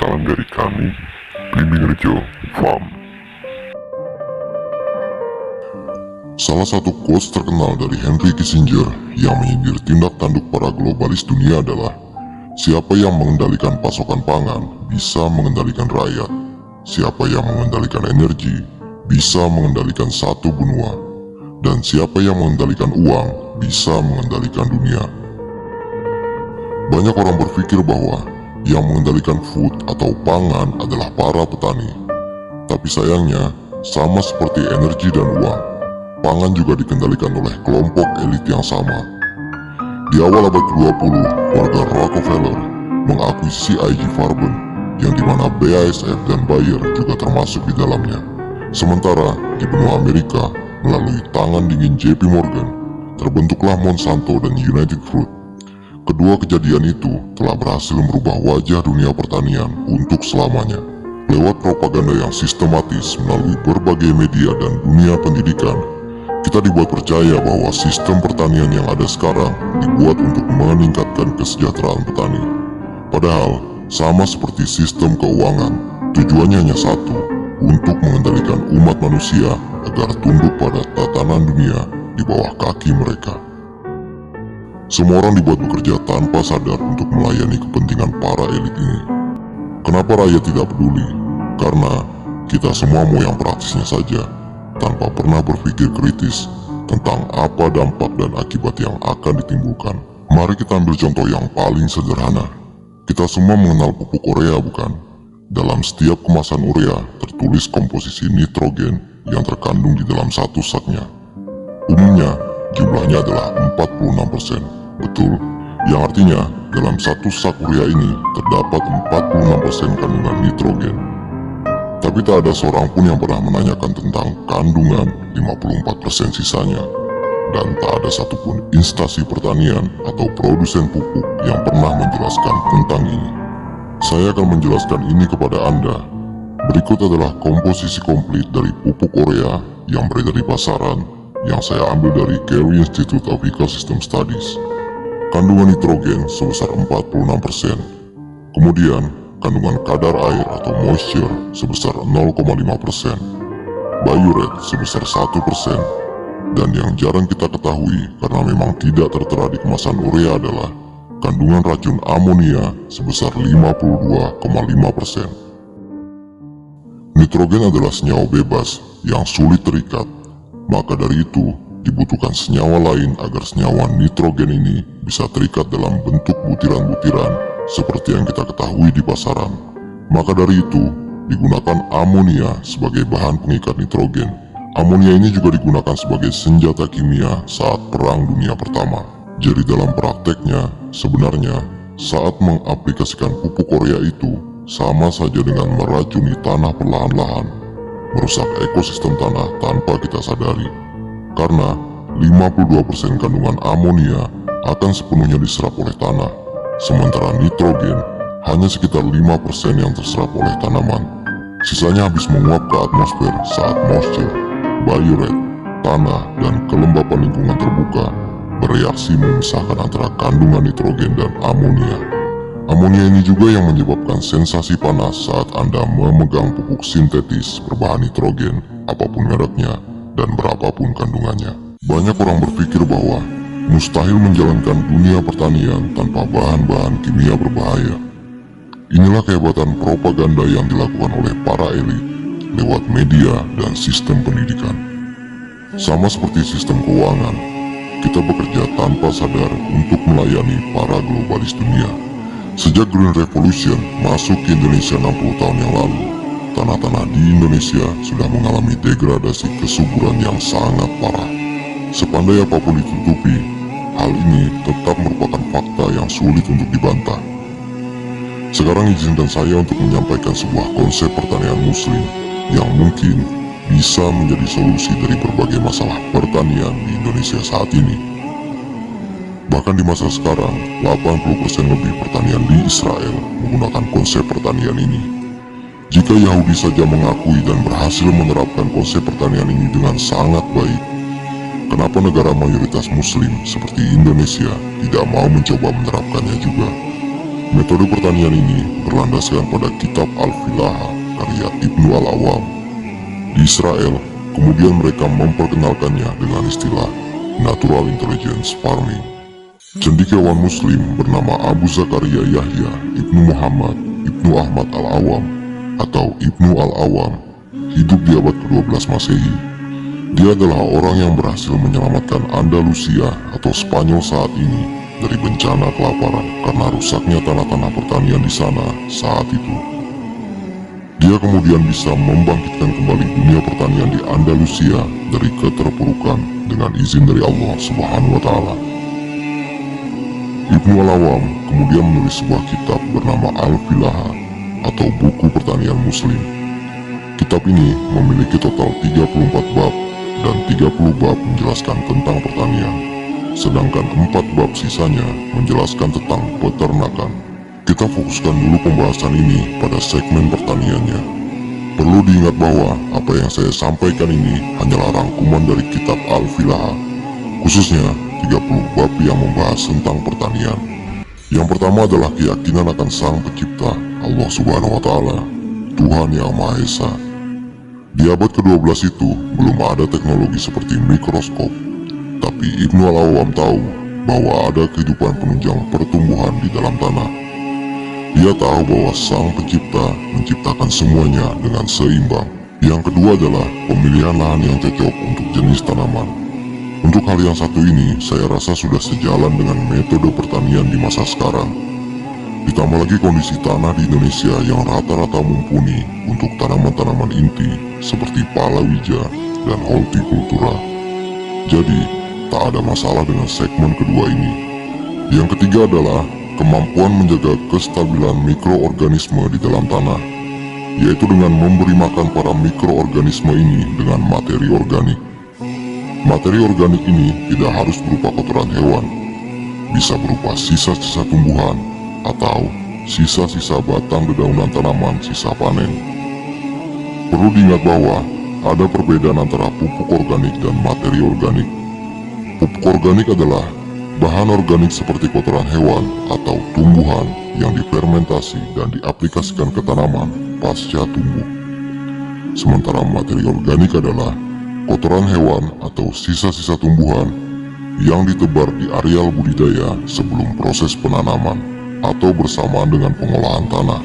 salam dari kami, Blimbing Rejo Farm. Salah satu quotes terkenal dari Henry Kissinger yang menyindir tindak tanduk para globalis dunia adalah, siapa yang mengendalikan pasokan pangan bisa mengendalikan rakyat. Siapa yang mengendalikan energi bisa mengendalikan satu benua. Dan siapa yang mengendalikan uang bisa mengendalikan dunia. Banyak orang berpikir bahwa yang mengendalikan food atau pangan adalah para petani. Tapi sayangnya, sama seperti energi dan uang, pangan juga dikendalikan oleh kelompok elit yang sama. Di awal abad ke-20, warga Rockefeller mengakuisisi IG Farben, yang dimana BASF dan Bayer juga termasuk di dalamnya. Sementara di benua Amerika, melalui tangan dingin JP Morgan, terbentuklah Monsanto dan United Fruit. Kedua kejadian itu telah berhasil merubah wajah dunia pertanian untuk selamanya. Lewat propaganda yang sistematis melalui berbagai media dan dunia pendidikan, kita dibuat percaya bahwa sistem pertanian yang ada sekarang dibuat untuk meningkatkan kesejahteraan petani. Padahal, sama seperti sistem keuangan, tujuannya hanya satu, untuk mengendalikan umat manusia agar tunduk pada tatanan dunia di bawah kaki mereka. Semua orang dibuat bekerja tanpa sadar untuk melayani kepentingan para elit ini. Kenapa rakyat tidak peduli? Karena kita semua mau yang praktisnya saja, tanpa pernah berpikir kritis tentang apa dampak dan akibat yang akan ditimbulkan. Mari kita ambil contoh yang paling sederhana. Kita semua mengenal pupuk urea, bukan? Dalam setiap kemasan urea tertulis komposisi nitrogen yang terkandung di dalam satu saknya. Umumnya, jumlahnya adalah 46%. Betul, yang artinya dalam satu sak urea ini terdapat 46% kandungan nitrogen. Tapi tak ada seorang pun yang pernah menanyakan tentang kandungan 54% sisanya. Dan tak ada satupun instansi pertanian atau produsen pupuk yang pernah menjelaskan tentang ini. Saya akan menjelaskan ini kepada Anda. Berikut adalah komposisi komplit dari pupuk urea yang beredar di pasaran, yang saya ambil dari Carey Institute of Ecosystem Studies. Kandungan nitrogen sebesar 46%. Kemudian, kandungan kadar air atau moisture sebesar 0,5%. Biuret sebesar 1%. Dan yang jarang kita ketahui karena memang tidak tertera di kemasan urea adalah kandungan racun amonia sebesar 52,5%. Nitrogen adalah senyawa bebas yang sulit terikat. Maka dari itu, dibutuhkan senyawa lain agar senyawa nitrogen ini bisa terikat dalam bentuk butiran-butiran seperti yang kita ketahui di pasaran. Maka dari itu, digunakan amonia sebagai bahan pengikat nitrogen. Amonia ini juga digunakan sebagai senjata kimia saat Perang Dunia Pertama. Jadi dalam prakteknya, sebenarnya saat mengaplikasikan pupuk urea itu sama saja dengan meracuni tanah perlahan-lahan, merusak ekosistem tanah tanpa kita sadari. Karena 52% kandungan amonia akan sepenuhnya diserap oleh tanah, sementara nitrogen hanya sekitar 5% yang terserap oleh tanaman. Sisanya habis menguap ke atmosfer saat moisture, biuret, tanah, dan kelembapan lingkungan terbuka bereaksi memisahkan antara kandungan nitrogen dan amonia. Amonia ini juga yang menyebabkan sensasi panas saat Anda memegang pupuk sintetis berbahan nitrogen, apapun mereknya dan berapapun kandungannya. Banyak orang berpikir bahwa mustahil menjalankan dunia pertanian tanpa bahan-bahan kimia berbahaya. Inilah kehebatan propaganda yang dilakukan oleh para elit lewat media dan sistem pendidikan. Sama seperti sistem keuangan, kita bekerja tanpa sadar untuk melayani para globalis dunia. Sejak Green Revolution masuk ke Indonesia 60 tahun yang lalu, tanah-tanah di Indonesia sudah mengalami degradasi kesuburan yang sangat parah. Sepandai apapun ditutupi, hal ini tetap merupakan fakta yang sulit untuk dibantah. Sekarang izinkan saya untuk menyampaikan sebuah konsep pertanian muslim yang mungkin bisa menjadi solusi dari berbagai masalah pertanian di Indonesia saat ini. Bahkan di masa sekarang, 80% lebih pertanian di Israel menggunakan konsep pertanian ini. Jika Yahudi saja mengakui dan berhasil menerapkan konsep pertanian ini dengan sangat baik, kenapa negara mayoritas muslim seperti Indonesia tidak mau mencoba menerapkannya juga? Metode pertanian ini berlandaskan pada kitab Al-Filaha karya Ibnu Al-Awam. Di Israel, kemudian mereka memperkenalkannya dengan istilah Natural Intelligence Farming. Cendekiawan Muslim bernama Abu Zakaria Yahya Ibnu Muhammad Ibnu Ahmad Al-Awam atau Ibnu Al-Awam hidup di abad ke-12 Masehi. Dia adalah orang yang berhasil menyelamatkan Andalusia atau Spanyol saat ini dari bencana kelaparan karena rusaknya tanah-tanah pertanian di sana saat itu. Dia kemudian bisa membangkitkan kembali dunia pertanian di Andalusia dari keterpurukan dengan izin dari Allah Subhanahu wa Ta'ala. Ibnu Al-Awam kemudian menulis sebuah kitab bernama Al-Filaha atau Buku Pertanian Muslim. Kitab ini memiliki total 34 bab dan 30 bab menjelaskan tentang pertanian, sedangkan 4 bab sisanya menjelaskan tentang peternakan. Kita fokuskan dulu pembahasan ini pada segmen pertaniannya. Perlu diingat bahwa apa yang saya sampaikan ini hanyalah rangkuman dari kitab Al-Filaha, khususnya 30 bab yang membahas tentang pertanian. Yang pertama adalah keyakinan akan Sang Pencipta, Allah Subhanahu wa Ta'ala, Tuhan Yang Maha Esa. Di abad ke-12 itu belum ada teknologi seperti mikroskop, tapi Ibnu Al-Awam tahu bahwa ada kehidupan penunjang pertumbuhan di dalam tanah. Dia tahu bahwa Sang Pencipta menciptakan semuanya dengan seimbang. Yang kedua adalah pemilihan lahan yang cocok untuk jenis tanaman. Untuk hal yang satu ini, saya rasa sudah sejalan dengan metode pertanian di masa sekarang. Ditambah lagi kondisi tanah di Indonesia yang rata-rata mumpuni untuk tanaman-tanaman inti seperti palawija dan hortikultura. Jadi, tak ada masalah dengan segmen kedua ini. Yang ketiga adalah kemampuan menjaga kestabilan mikroorganisme di dalam tanah, yaitu dengan memberi makan para mikroorganisme ini dengan materi organik. Materi organik ini tidak harus berupa kotoran hewan, bisa berupa sisa-sisa tumbuhan atau sisa-sisa batang dedaunan tanaman sisa panen. Perlu diingat bahwa ada perbedaan antara pupuk organik dan materi organik. Pupuk organik adalah bahan organik seperti kotoran hewan atau tumbuhan yang difermentasi dan diaplikasikan ke tanaman pasca tumbuh. Sementara materi organik adalah kotoran hewan atau sisa-sisa tumbuhan yang ditebar di areal budidaya sebelum proses penanaman atau bersamaan dengan pengolahan tanah.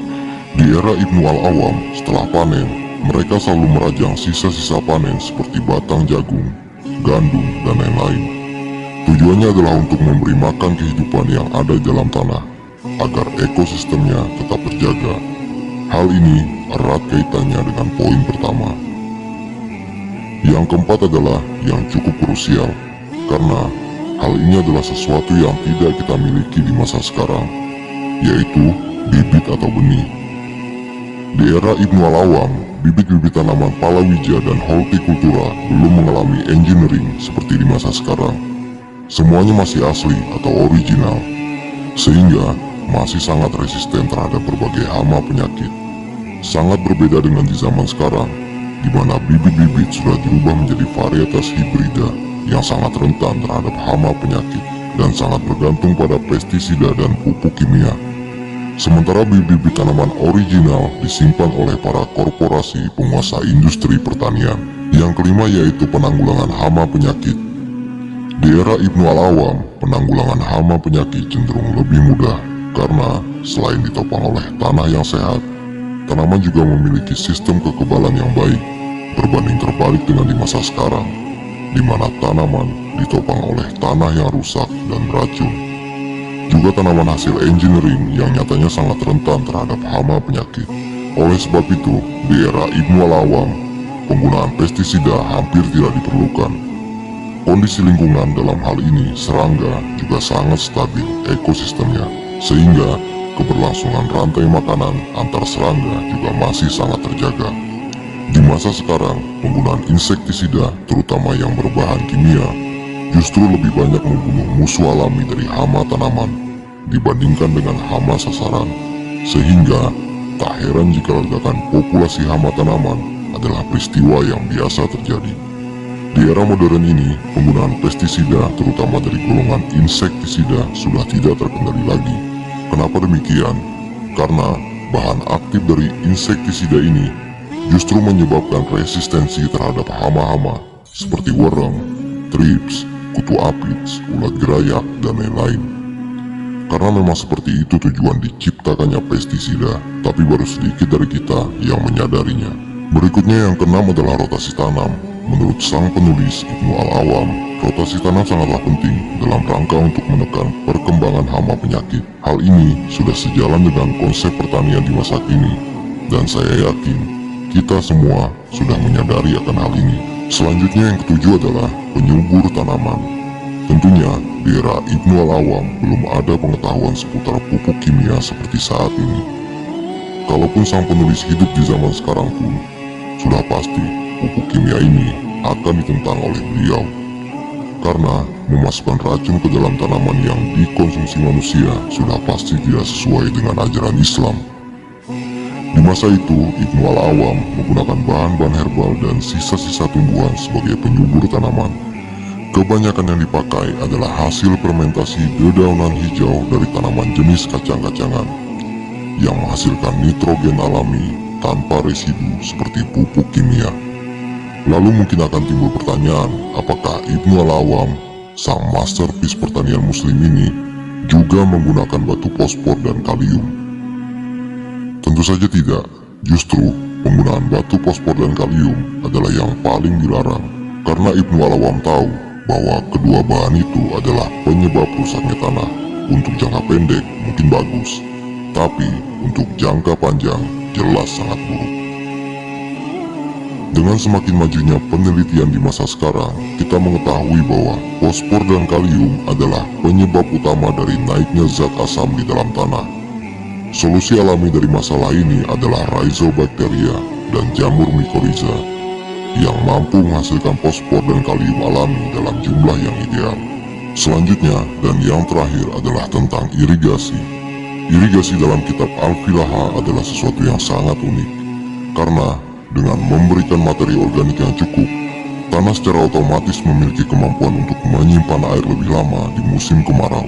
Di era Ibnu Al-Awam, setelah panen, mereka selalu merajang sisa-sisa panen seperti batang jagung, gandum, dan lain-lain. Tujuannya adalah untuk memberi makan kehidupan yang ada di dalam tanah, agar ekosistemnya tetap terjaga. Hal ini erat kaitannya dengan poin pertama. Yang keempat adalah yang cukup krusial, karena hal ini adalah sesuatu yang tidak kita miliki di masa sekarang, yaitu bibit atau benih. Di era Ibnu Al-Awam, bibit-bibit tanaman palawija dan hortikultura belum mengalami engineering seperti di masa sekarang. Semuanya masih asli atau original, sehingga masih sangat resisten terhadap berbagai hama penyakit. Sangat berbeda dengan di zaman sekarang, di mana bibit-bibit sudah dirubah menjadi varietas hibrida yang sangat rentan terhadap hama penyakit dan sangat bergantung pada pestisida dan pupuk kimia. Sementara bibit-bibit tanaman original disimpan oleh para korporasi penguasa industri pertanian. Yang kelima yaitu penanggulangan hama penyakit. Di era Ibnu Al-Awam, penanggulangan hama penyakit cenderung lebih mudah karena selain ditopang oleh tanah yang sehat, tanaman juga memiliki sistem kekebalan yang baik, berbanding terbalik dengan di masa sekarang, di mana tanaman ditopang oleh tanah yang rusak dan beracun. Juga tanaman hasil engineering yang nyatanya sangat rentan terhadap hama penyakit. Oleh sebab itu, di era Ibnu Al-Awam, penggunaan pestisida hampir tidak diperlukan. Kondisi lingkungan dalam hal ini serangga juga sangat stabil ekosistemnya, sehingga keberlangsungan rantai makanan antar serangga juga masih sangat terjaga. Di masa sekarang, penggunaan insektisida, terutama yang berbahan kimia, justru lebih banyak membunuh musuh alami dari hama tanaman dibandingkan dengan hama sasaran, sehingga tak heran jika ledakan populasi hama tanaman adalah peristiwa yang biasa terjadi. Di era modern ini, penggunaan pestisida, terutama dari golongan insektisida, sudah tidak terkendali lagi. Kenapa demikian? Karena bahan aktif dari insektisida ini justru menyebabkan resistensi terhadap hama-hama seperti worm, thrips, kutu apis, ulat gerayak, dan lain-lain. Karena memang seperti itu tujuan diciptakannya pestisida, tapi baru sedikit dari kita yang menyadarinya. Berikutnya yang keenam adalah rotasi tanam. Menurut sang penulis Ibnu Al-Awam, rotasi tanam sangatlah penting dalam rangka untuk menekan perkembangan hama penyakit. Hal ini sudah sejalan dengan konsep pertanian di masa kini, dan saya yakin kita semua sudah menyadari akan hal ini. Selanjutnya yang ketujuh adalah penyubur tanaman. Tentunya di era Ibnu Al-Awam belum ada pengetahuan seputar pupuk kimia seperti saat ini. Kalaupun sang penulis hidup di zaman sekarang pun, sudah pasti pupuk kimia ini akan ditentang oleh beliau. Karena memasukkan racun ke dalam tanaman yang dikonsumsi manusia sudah pasti tidak sesuai dengan ajaran Islam. Di masa itu, Ibnu Al-Awam menggunakan bahan-bahan herbal dan sisa-sisa tumbuhan sebagai penyubur tanaman. Kebanyakan yang dipakai adalah hasil fermentasi dedaunan hijau dari tanaman jenis kacang-kacangan yang menghasilkan nitrogen alami tanpa residu seperti pupuk kimia. Lalu mungkin akan timbul pertanyaan, apakah Ibnu Al-Awam, sang masterpiece pertanian muslim ini, juga menggunakan batu fosfor dan kalium? Tentu saja tidak. Justru penggunaan batu fosfor dan kalium adalah yang paling dilarang, karena Ibnu Al-Awam tahu bahwa kedua bahan itu adalah penyebab rusaknya tanah. Untuk jangka pendek mungkin bagus, tapi untuk jangka panjang jelas sangat buruk. Dengan semakin majunya penelitian di masa sekarang, kita mengetahui bahwa fosfor dan kalium adalah penyebab utama dari naiknya zat asam di dalam tanah. Solusi alami dari masalah ini adalah rhizobacteria dan jamur mycorrhiza yang mampu menghasilkan fosfor dan kalium alami dalam jumlah yang ideal. Selanjutnya dan yang terakhir adalah tentang irigasi. Irigasi dalam kitab Al-Filaha adalah sesuatu yang sangat unik, karena dengan memberikan materi organik yang cukup, tanah secara otomatis memiliki kemampuan untuk menyimpan air lebih lama di musim kemarau.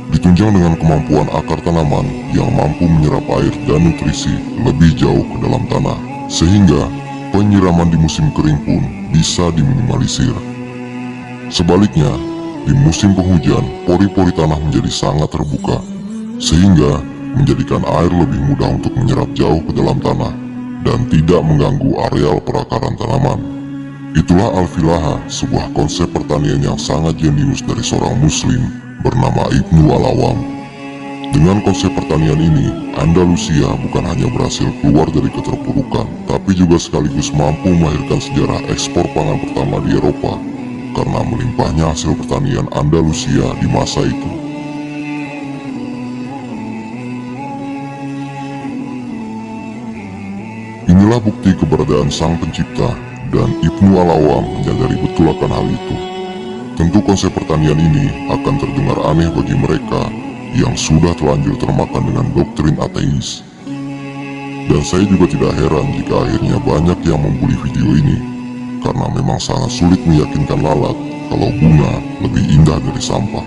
Ditunjang dengan kemampuan akar tanaman yang mampu menyerap air dan nutrisi lebih jauh ke dalam tanah, sehingga penyiraman di musim kering pun bisa diminimalisir. Sebaliknya, di musim penghujan, pori-pori tanah menjadi sangat terbuka, sehingga menjadikan air lebih mudah untuk menyerap jauh ke dalam tanah dan tidak mengganggu areal perakaran tanaman. Itulah Al-Filaha, sebuah konsep pertanian yang sangat jenius dari seorang muslim bernama Ibnu Al-Awam. Dengan konsep pertanian ini, Andalusia bukan hanya berhasil keluar dari keterpurukan, tapi juga sekaligus mampu melahirkan sejarah ekspor pangan pertama di Eropa, karena melimpahnya hasil pertanian Andalusia di masa itu. Inilah bukti keberadaan sang pencipta, dan Ibnu Al-Awam menyadari betul akan hal itu. Tentu konsep pertanian ini akan terdengar aneh bagi mereka yang sudah terlanjur termakan dengan doktrin ateis. Dan saya juga tidak heran jika akhirnya banyak yang membuli video ini, karena memang sangat sulit meyakinkan lalat kalau bunga lebih indah dari sampah.